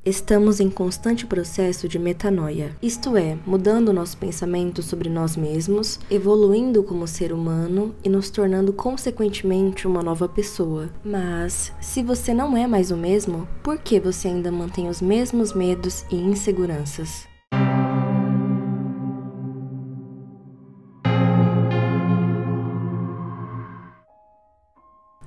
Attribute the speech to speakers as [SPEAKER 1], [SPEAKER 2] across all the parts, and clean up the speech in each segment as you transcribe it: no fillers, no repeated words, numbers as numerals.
[SPEAKER 1] Estamos em constante processo de metanoia, isto é, mudando nosso pensamento sobre nós mesmos, evoluindo como ser humano e nos tornando consequentemente uma nova pessoa. Mas, se você não é mais o mesmo, por que você ainda mantém os mesmos medos e inseguranças?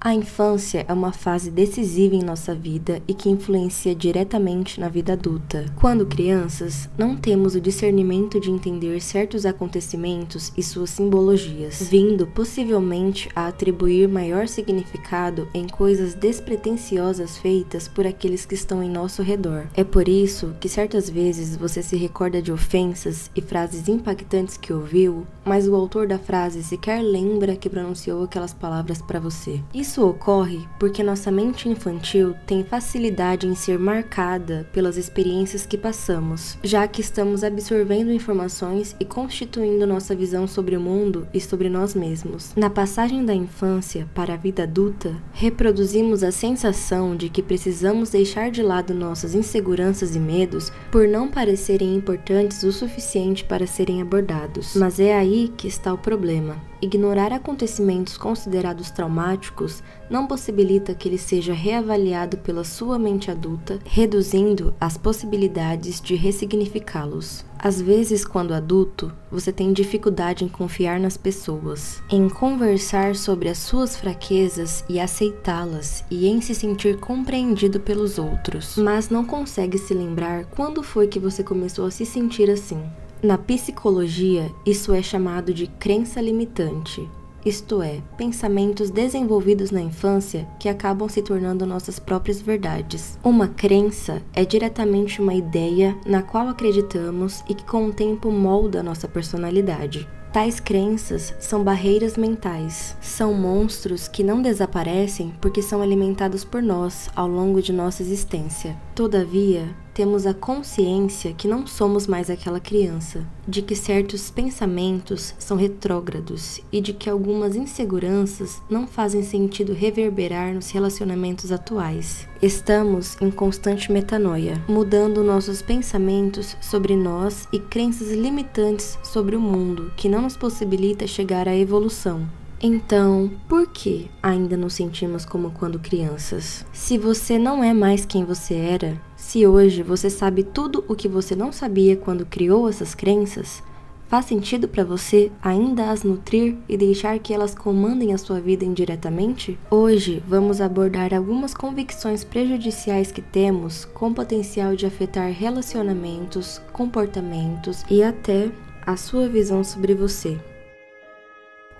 [SPEAKER 1] A infância é uma fase decisiva em nossa vida e que influencia diretamente na vida adulta. Quando crianças, não temos o discernimento de entender certos acontecimentos e suas simbologias, vindo possivelmente a atribuir maior significado em coisas despretensiosas feitas por aqueles que estão em nosso redor. É por isso que certas vezes você se recorda de ofensas e frases impactantes que ouviu, mas o autor da frase sequer lembra que pronunciou aquelas palavras para você. Isso ocorre porque nossa mente infantil tem facilidade em ser marcada pelas experiências que passamos, já que estamos absorvendo informações e constituindo nossa visão sobre o mundo e sobre nós mesmos. Na passagem da infância para a vida adulta, reproduzimos a sensação de que precisamos deixar de lado nossas inseguranças e medos por não parecerem importantes o suficiente para serem abordados. Mas é aí que está o problema. Ignorar acontecimentos considerados traumáticos não possibilita que ele seja reavaliado pela sua mente adulta, reduzindo as possibilidades de ressignificá-los. Às vezes, quando adulto, você tem dificuldade em confiar nas pessoas, em conversar sobre as suas fraquezas e aceitá-las, e em se sentir compreendido pelos outros, mas não consegue se lembrar quando foi que você começou a se sentir assim. Na psicologia, isso é chamado de crença limitante, isto é, pensamentos desenvolvidos na infância que acabam se tornando nossas próprias verdades. Uma crença é diretamente uma ideia na qual acreditamos e que com o tempo molda a nossa personalidade. Tais crenças são barreiras mentais, são monstros que não desaparecem porque são alimentados por nós ao longo de nossa existência. Todavia, temos a consciência que não somos mais aquela criança, de que certos pensamentos são retrógrados e de que algumas inseguranças não fazem sentido reverberar nos relacionamentos atuais. Estamos em constante metanoia, mudando nossos pensamentos sobre nós e crenças limitantes sobre o mundo, que não nos possibilita chegar à evolução. Então, por que ainda nos sentimos como quando crianças? Se você não é mais quem você era, se hoje você sabe tudo o que você não sabia quando criou essas crenças, faz sentido para você ainda as nutrir e deixar que elas comandem a sua vida indiretamente? Hoje vamos abordar algumas convicções prejudiciais que temos com potencial de afetar relacionamentos, comportamentos e até a sua visão sobre você.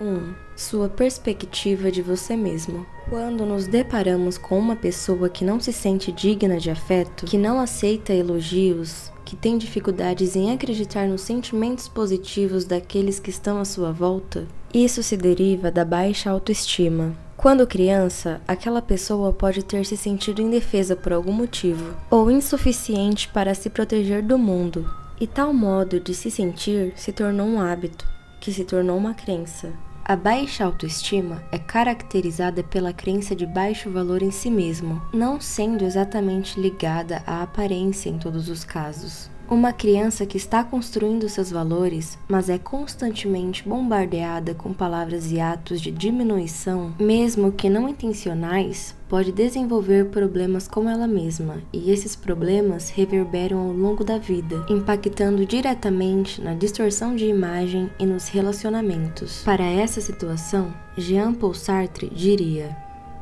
[SPEAKER 1] 1. Sua perspectiva de você mesmo. Quando nos deparamos com uma pessoa que não se sente digna de afeto, que não aceita elogios, que tem dificuldades em acreditar nos sentimentos positivos daqueles que estão à sua volta, isso se deriva da baixa autoestima. Quando criança, aquela pessoa pode ter se sentido indefesa por algum motivo, ou insuficiente para se proteger do mundo, e tal modo de se sentir se tornou um hábito, que se tornou uma crença. A baixa autoestima é caracterizada pela crença de baixo valor em si mesmo, não sendo exatamente ligada à aparência em todos os casos. Uma criança que está construindo seus valores, mas é constantemente bombardeada com palavras e atos de diminuição, mesmo que não intencionais, pode desenvolver problemas com ela mesma, e esses problemas reverberam ao longo da vida, impactando diretamente na distorção de imagem e nos relacionamentos. Para essa situação, Jean-Paul Sartre diria: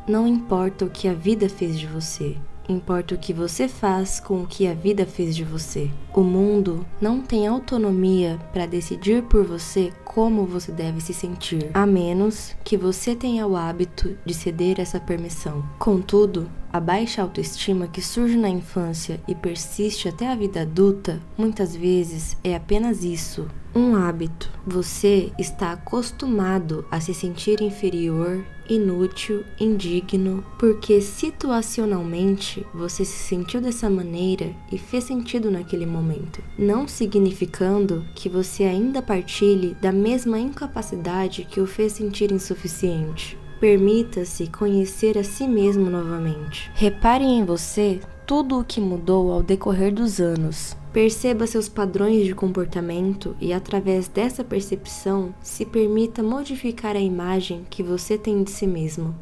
[SPEAKER 1] não importa o que a vida fez de você, importa o que você faz com o que a vida fez de você. O mundo não tem autonomia para decidir por você como você deve se sentir, a menos que você tenha o hábito de ceder essa permissão. Contudo, a baixa autoestima que surge na infância e persiste até a vida adulta, muitas vezes é apenas isso, um hábito. Você está acostumado a se sentir inferior, inútil, indigno, porque situacionalmente você se sentiu dessa maneira e fez sentido naquele momento, não significando que você ainda partilhe da mesma incapacidade que o fez sentir insuficiente. Permita-se conhecer a si mesmo novamente. Repare em você tudo o que mudou ao decorrer dos anos. Perceba seus padrões de comportamento e, através dessa percepção, se permita modificar a imagem que você tem de si mesmo.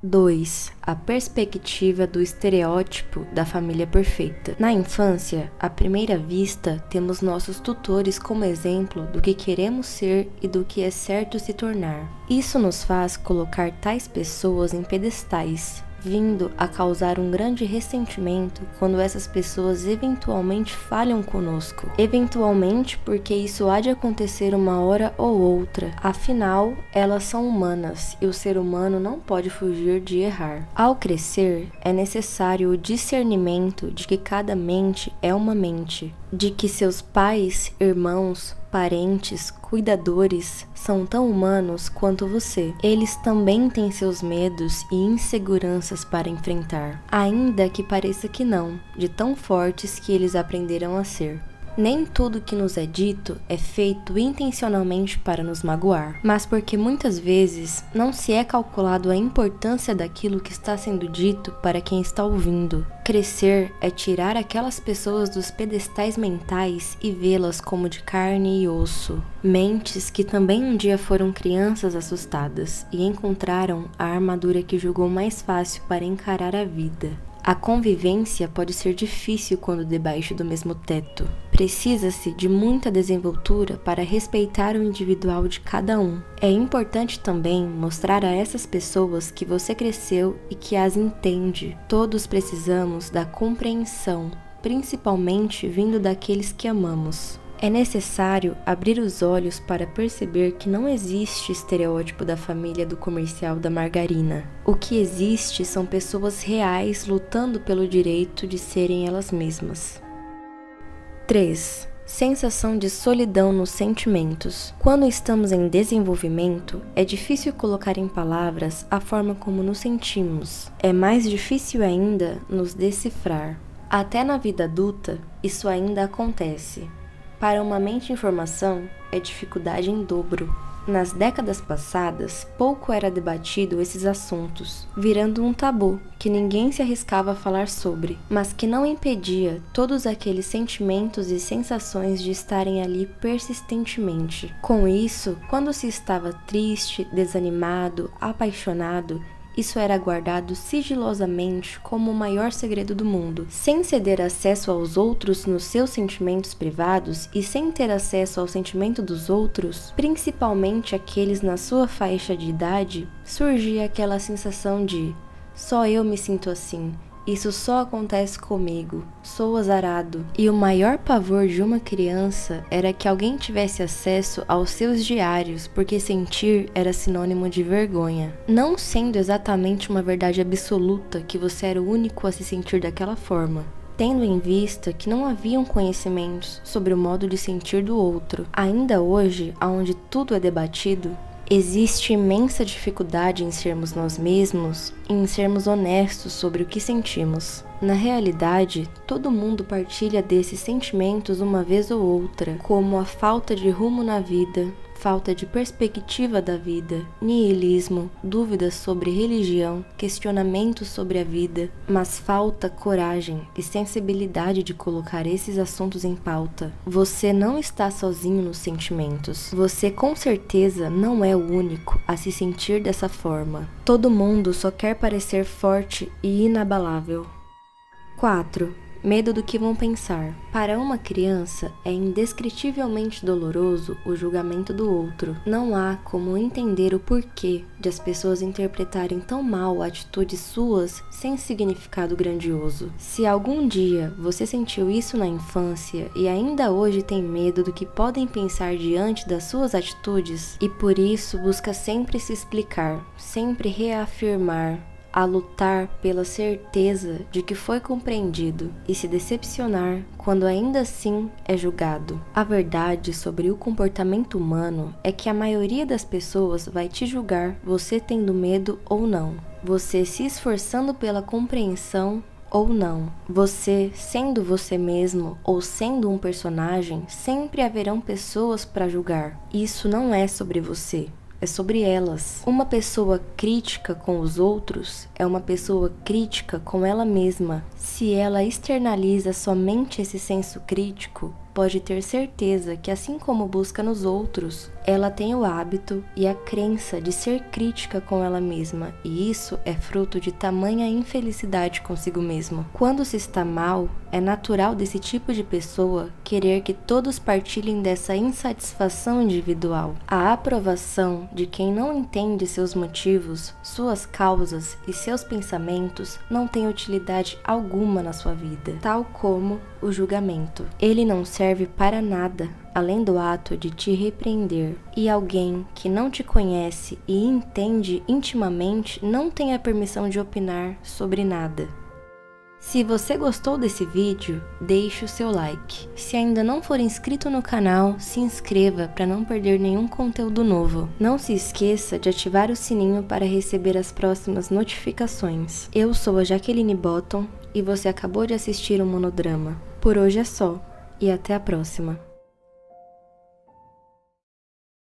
[SPEAKER 1] 2. A perspectiva do estereótipo da família perfeita. Na infância, à primeira vista, temos nossos tutores como exemplo do que queremos ser e do que é certo se tornar. Isso nos faz colocar tais pessoas em pedestais, vindo a causar um grande ressentimento quando essas pessoas eventualmente falham conosco. Eventualmente, porque isso há de acontecer uma hora ou outra. Afinal, elas são humanas e o ser humano não pode fugir de errar. Ao crescer, é necessário o discernimento de que cada mente é uma mente, de que seus pais, irmãos, parentes, cuidadores são tão humanos quanto você. Eles também têm seus medos e inseguranças para enfrentar, ainda que pareça que não, de tão fortes que eles aprenderam a ser. Nem tudo que nos é dito é feito intencionalmente para nos magoar, mas porque muitas vezes não se é calculado a importância daquilo que está sendo dito para quem está ouvindo. Crescer é tirar aquelas pessoas dos pedestais mentais e vê-las como de carne e osso. Mentes que também um dia foram crianças assustadas e encontraram a armadura que julgou mais fácil para encarar a vida. A convivência pode ser difícil quando debaixo do mesmo teto. Precisa-se de muita desenvoltura para respeitar o individual de cada um. É importante também mostrar a essas pessoas que você cresceu e que as entende. Todos precisamos da compreensão, principalmente vindo daqueles que amamos. É necessário abrir os olhos para perceber que não existe estereótipo da família do comercial da margarina. O que existe são pessoas reais lutando pelo direito de serem elas mesmas. 3. Sensação de solidão nos sentimentos. Quando estamos em desenvolvimento, é difícil colocar em palavras a forma como nos sentimos. É mais difícil ainda nos decifrar. Até na vida adulta, isso ainda acontece. Para uma mente em formação, é dificuldade em dobro. Nas décadas passadas, pouco era debatido esses assuntos, virando um tabu que ninguém se arriscava a falar sobre, mas que não impedia todos aqueles sentimentos e sensações de estarem ali persistentemente. Com isso, quando se estava triste, desanimado, apaixonado, isso era guardado sigilosamente como o maior segredo do mundo, sem ceder acesso aos outros nos seus sentimentos privados e sem ter acesso ao sentimento dos outros, principalmente aqueles na sua faixa de idade, surgia aquela sensação de só eu me sinto assim. Isso só acontece comigo, sou azarado. E o maior pavor de uma criança era que alguém tivesse acesso aos seus diários, porque sentir era sinônimo de vergonha. Não sendo exatamente uma verdade absoluta que você era o único a se sentir daquela forma, tendo em vista que não haviam conhecimentos sobre o modo de sentir do outro. Ainda hoje, onde tudo é debatido, existe imensa dificuldade em sermos nós mesmos e em sermos honestos sobre o que sentimos. Na realidade, todo mundo partilha desses sentimentos uma vez ou outra, como a falta de rumo na vida, falta de perspectiva da vida, niilismo, dúvidas sobre religião, questionamentos sobre a vida, mas falta coragem e sensibilidade de colocar esses assuntos em pauta. Você não está sozinho nos sentimentos. Você com certeza não é o único a se sentir dessa forma. Todo mundo só quer parecer forte e inabalável. 4. Medo do que vão pensar. Para uma criança, é indescritivelmente doloroso o julgamento do outro. Não há como entender o porquê de as pessoas interpretarem tão mal atitudes suas sem significado grandioso. Se algum dia você sentiu isso na infância e ainda hoje tem medo do que podem pensar diante das suas atitudes, e por isso busca sempre se explicar, sempre reafirmar, a lutar pela certeza de que foi compreendido e se decepcionar quando ainda assim é julgado. A verdade sobre o comportamento humano é que a maioria das pessoas vai te julgar, você tendo medo ou não, você se esforçando pela compreensão ou não. Você sendo você mesmo ou sendo um personagem, sempre haverão pessoas para julgar. Isso não é sobre você. é sobre elas. Uma pessoa crítica com os outros é uma pessoa crítica com ela mesma. Se ela externaliza somente esse senso crítico, pode ter certeza que, assim como busca nos outros, ela tem o hábito e a crença de ser crítica com ela mesma, e isso é fruto de tamanha infelicidade consigo mesma. Quando se está mal, é natural desse tipo de pessoa querer que todos partilhem dessa insatisfação individual. A aprovação de quem não entende seus motivos, suas causas e seus pensamentos não tem utilidade alguma na sua vida, tal como o julgamento. Ele não serve para nada, além do ato de te repreender. E alguém que não te conhece e entende intimamente não tem a permissão de opinar sobre nada. Se você gostou desse vídeo, deixe o seu like. Se ainda não for inscrito no canal, se inscreva para não perder nenhum conteúdo novo. Não se esqueça de ativar o sininho para receber as próximas notificações. Eu sou a Jaqueline Botton e você acabou de assistir um monodrama. Por hoje é só, e até a próxima.